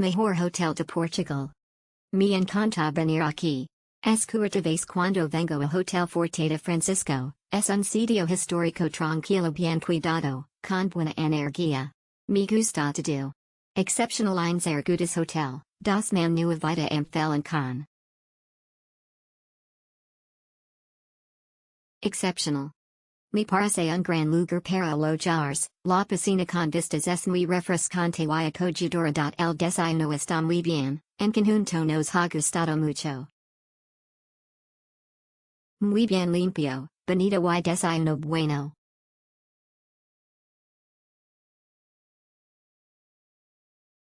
Mejor Hotel de Portugal. Me encanta venir aquí. Es curta vez cuando vengo a Hotel Forte de Francisco, es un sitio histórico tranquilo bien cuidado, con buena energía. Me gusta todo. Exceptional Einzergutes Hotel, das man nueva vida empfehlen kann. Exceptional. Me parece un gran lugar para alojarse, la piscina con vistas es muy refrescante y acogedora. El desayuno está muy bien, en conjunto nos ha gustado mucho. Muy bien limpio, bonito y desayuno bueno.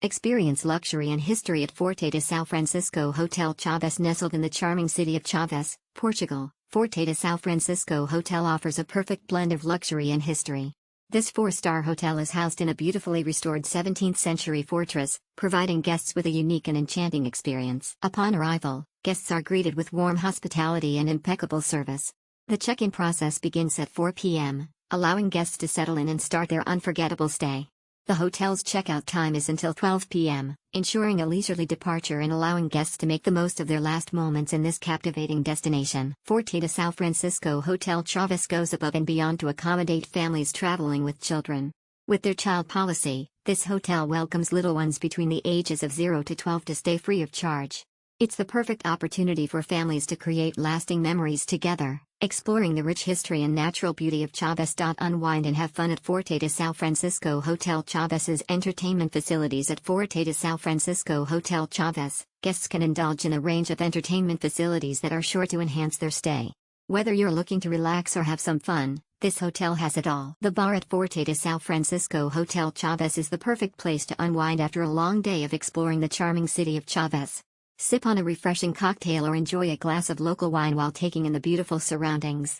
Experience luxury and history at Forte de Sao Francisco Hotel ChavesNestled in the charming city of Chaves, Portugal. Forte de Sao Francisco Hotel offers a perfect blend of luxury and history. This 4-star hotel is housed in a beautifully restored 17th-century fortress, providing guests with a unique and enchanting experience. Upon arrival, guests are greeted with warm hospitality and impeccable service. The check-in process begins at 4 p.m., allowing guests to settle in and start their unforgettable stay. The hotel's checkout time is until 12 p.m., ensuring a leisurely departure and allowing guests to make the most of their last moments in this captivating destination. Forte de Sao Francisco Hotel Chaves goes above and beyond to accommodate families traveling with children. With their child policy, this hotel welcomes little ones between the ages of 0 to 12 to stay free of charge. It's the perfect opportunity for families to create lasting memories together, exploring the rich history and natural beauty of Chaves.Unwind and Have Fun at Forte de Sao Francisco Hotel Chaves's entertainment facilities at Forte de Sao Francisco Hotel Chaves. Guests can indulge in a range of entertainment facilities that are sure to enhance their stay. Whether you're looking to relax or have some fun, this hotel has it all. The bar at Forte de Sao Francisco Hotel Chaves is the perfect place to unwind after a long day of exploring the charming city of Chaves. Sip on a refreshing cocktail or enjoy a glass of local wine while taking in the beautiful surroundings.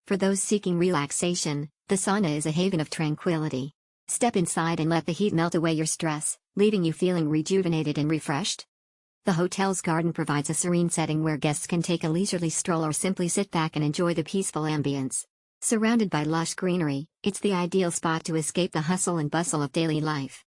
For those seeking relaxation, the sauna is a haven of tranquility. Step inside and let the heat melt away your stress, leaving you feeling rejuvenated and refreshed. The hotel's garden provides a serene setting where guests can take a leisurely stroll or simply sit back and enjoy the peaceful ambience. Surrounded by lush greenery, it's the ideal spot to escape the hustle and bustle of daily life.